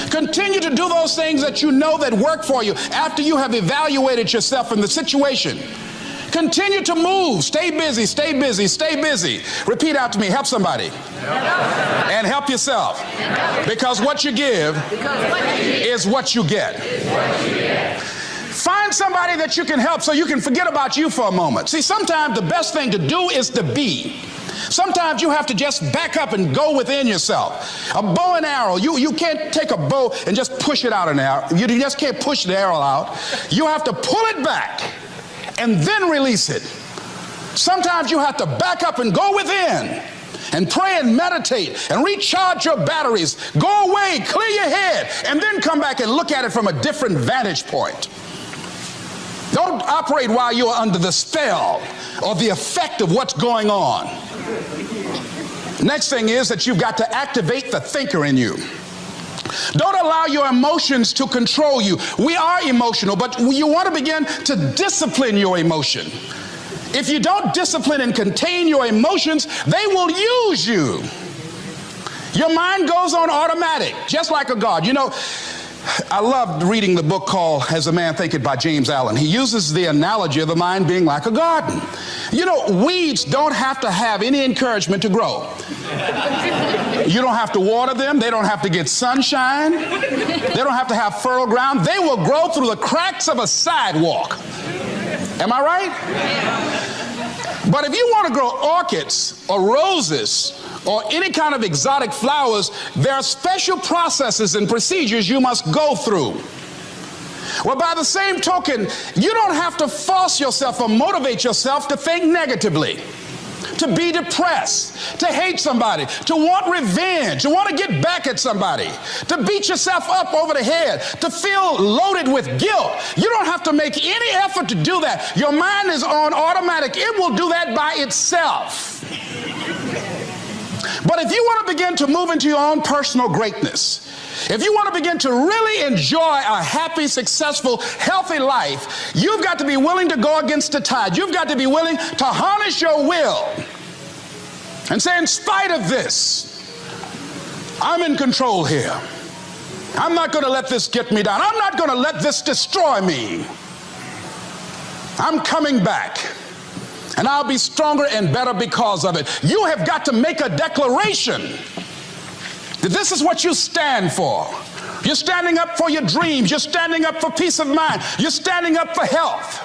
Continue to do those things that you know that work for you after you have evaluated yourself in the situation. Continue to move. Stay busy, stay busy, stay busy. Repeat out to me. Help somebody. And help yourself. Because what you give is what you get. Find somebody that you can help so you can forget about you for a moment. See, sometimes the best thing to do is to be. Sometimes you have to just back up and go within yourself. A bow and arrow, you can't take a bow and just push it out an arrow. You just can't push the arrow out. You have to pull it back and then release it. Sometimes you have to back up and go within and pray and meditate and recharge your batteries. Go away, clear your head, and then come back and look at it from a different vantage point. Don't operate while you're under the spell or the effect of what's going on. Next thing is that you've got to activate the thinker in you. Don't allow your emotions to control you. We are emotional, but you want to begin to discipline your emotion. If you don't discipline and contain your emotions, they will use you. Your mind goes on automatic, just like a God. You know, I loved reading the book called As a Man Thinketh by James Allen. He uses the analogy of the mind being like a garden. You know, weeds don't have to have any encouragement to grow. You don't have to water them. They don't have to get sunshine. They don't have to have fertile ground. They will grow through the cracks of a sidewalk. Am I right? But if you want to grow orchids or roses or any kind of exotic flowers, there are special processes and procedures you must go through. Well, by the same token, you don't have to force yourself or motivate yourself to think negatively, to be depressed, to hate somebody, to want revenge, to want to get back at somebody, to beat yourself up over the head, to feel loaded with guilt. You don't have to make any effort to do that. Your mind is on automatic. It will do that by itself. But if you want to begin to move into your own personal greatness, if you want to begin to really enjoy a happy, successful, healthy life, you've got to be willing to go against the tide. You've got to be willing to harness your will and say, in spite of this, I'm in control here. I'm not going to let this get me down. I'm not going to let this destroy me. I'm coming back. And I'll be stronger and better because of it. You have got to make a declaration that this is what you stand for. You're standing up for your dreams. You're standing up for peace of mind. You're standing up for health.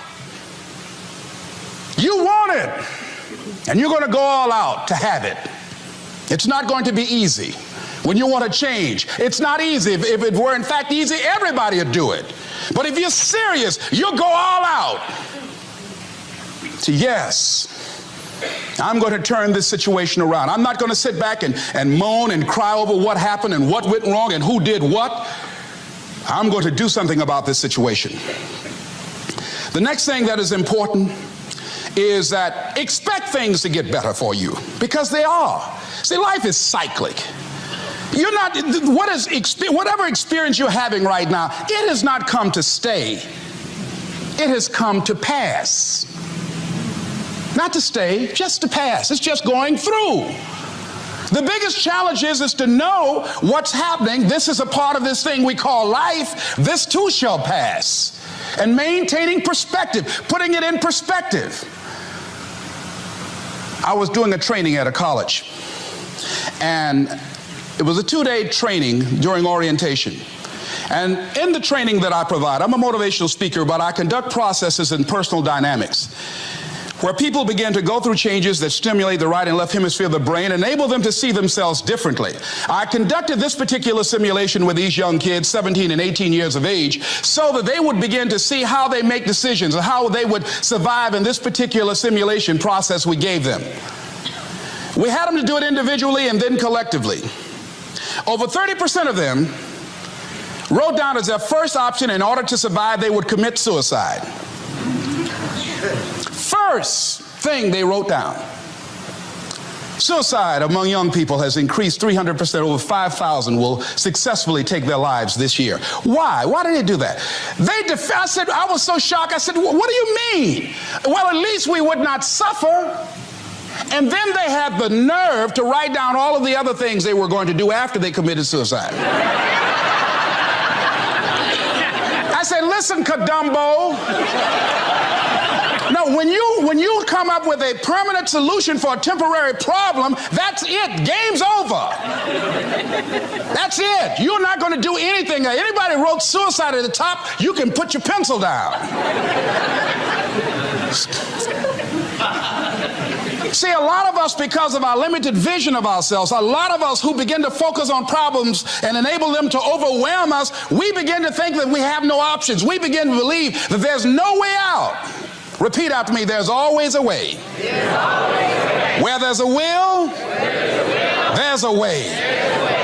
You want it, and you're going to go all out to have it. It's not going to be easy. When you want to change, it's not easy. If it were in fact easy, everybody would do it. But if you're serious, you'll go all out. So yes, I'm going to turn this situation around. I'm not going to sit back and moan and cry over what happened and what went wrong and who did what. I'm going to do something about this situation. The next thing that is important is that expect things to get better for you, because they are. See, life is cyclic. You're not, whatever experience you're having right now, it has not come to stay. It has come to pass. Not to stay, just to pass. It's just going through. The biggest challenge is to know what's happening. This is a part of this thing we call life. This too shall pass. And maintaining perspective, putting it in perspective. I was doing a training at a college, and it was a 2-day training during orientation. And in the training that I provide, I'm a motivational speaker, but I conduct processes in personal dynamics, where people begin to go through changes that stimulate the right and left hemisphere of the brain, enable them to see themselves differently. I conducted this particular simulation with these young kids, 17 and 18 years of age, so that they would begin to see how they make decisions and how they would survive in this particular simulation process we gave them. We had them to do it individually and then collectively. Over 30% of them wrote down as their first option, in order to survive, they would commit suicide. First thing they wrote down. Suicide among young people has increased 300%. Over 5,000 will successfully take their lives this year. Why? Why did they do that? I said, I was so shocked. I said, what do you mean? Well, at least we would not suffer. And then they had the nerve to write down all of the other things they were going to do after they committed suicide. I said, listen, Kadumbo. No, when you come up with a permanent solution for a temporary problem, that's it. Game's over. That's it. You're not going to do anything. Anybody wrote suicide at the top, you can put your pencil down. See, a lot of us, because of our limited vision of ourselves, a lot of us who begin to focus on problems and enable them to overwhelm us, we begin to think that we have no options. We begin to believe that there's no way out. Repeat after me, there's always a way. Where there's a will, there's a way.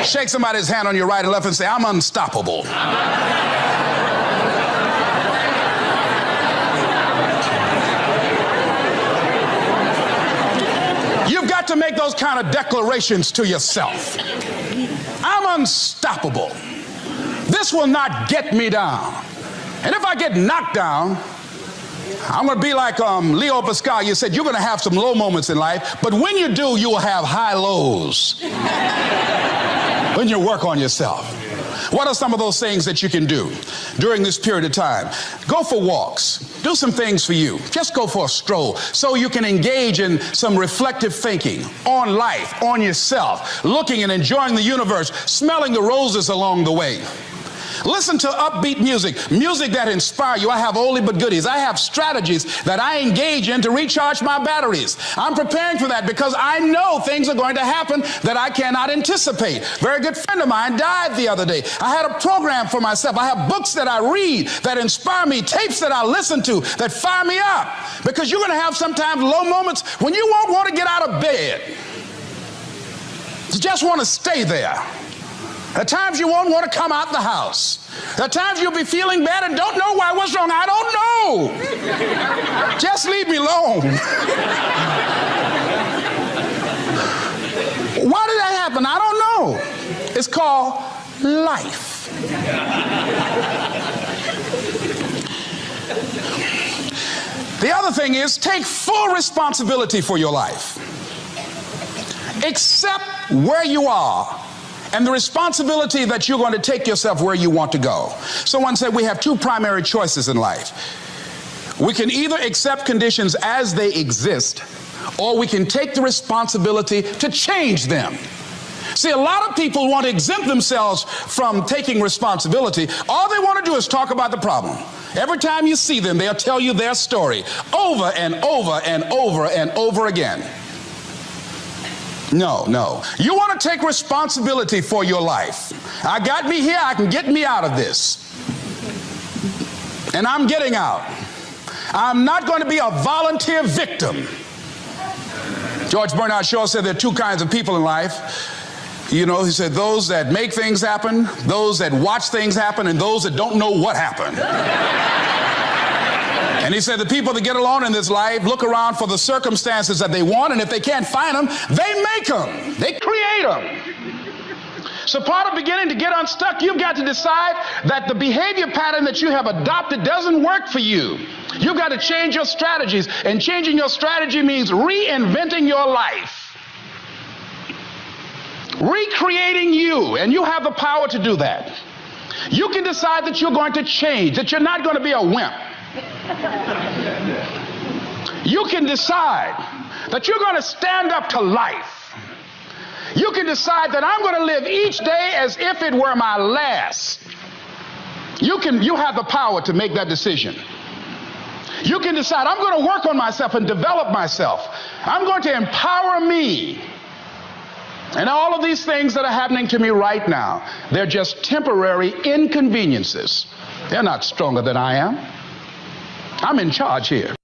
Shake somebody's hand on your right and left and say, I'm unstoppable. You've got to make those kind of declarations to yourself. I'm unstoppable. This will not get me down. And if I get knocked down, I'm going to be like Leo Pascal. You said you're going to have some low moments in life, but when you do, you will have high lows when you work on yourself. What are some of those things that you can do during this period of time? Go for walks. Do some things for you. Just go for a stroll so you can engage in some reflective thinking on life, on yourself, looking and enjoying the universe, smelling the roses along the way. Listen to upbeat music, music that inspires you. I have oldie but goodies. I have strategies that I engage in to recharge my batteries. I'm preparing for that because I know things are going to happen that I cannot anticipate. A very good friend of mine died the other day. I had a program for myself. I have books that I read that inspire me, tapes that I listen to that fire me up. Because you're going to have sometimes low moments when you won't want to get out of bed. You just want to stay there. At times you won't want to come out the house. At times you'll be feeling bad and don't know why. What's wrong? I don't know. Just leave me alone. Why did that happen? I don't know. It's called life. The other thing is take full responsibility for your life. Accept where you are and the responsibility that you're going to take yourself where you want to go. Someone said we have two primary choices in life. We can either accept conditions as they exist, or we can take the responsibility to change them. See, a lot of people want to exempt themselves from taking responsibility. All they want to do is talk about the problem. Every time you see them, they'll tell you their story over and over and over and over again. No. You want to take responsibility for your life. I got me here, I can get me out of this. And I'm getting out. I'm not going to be a volunteer victim. George Bernard Shaw said there are two kinds of people in life. You know, he said those that make things happen, those that watch things happen, and those that don't know what happened. And he said the people that get along in this life look around for the circumstances that they want, and if they can't find them, they make them. They create them. So part of beginning to get unstuck, you've got to decide that the behavior pattern that you have adopted doesn't work for you. You've got to change your strategies, and changing your strategy means reinventing your life. Recreating you, and you have the power to do that. You can decide that you're going to change, that you're not going to be a wimp. You can decide that you're going to stand up to life. You can decide that I'm going to live each day as if it were my last. You have the power to make that decision. You can decide I'm going to work on myself and develop myself. I'm going to empower me. And all of these things that are happening to me right now, they're just temporary inconveniences. They're not stronger than I am. I'm in charge here.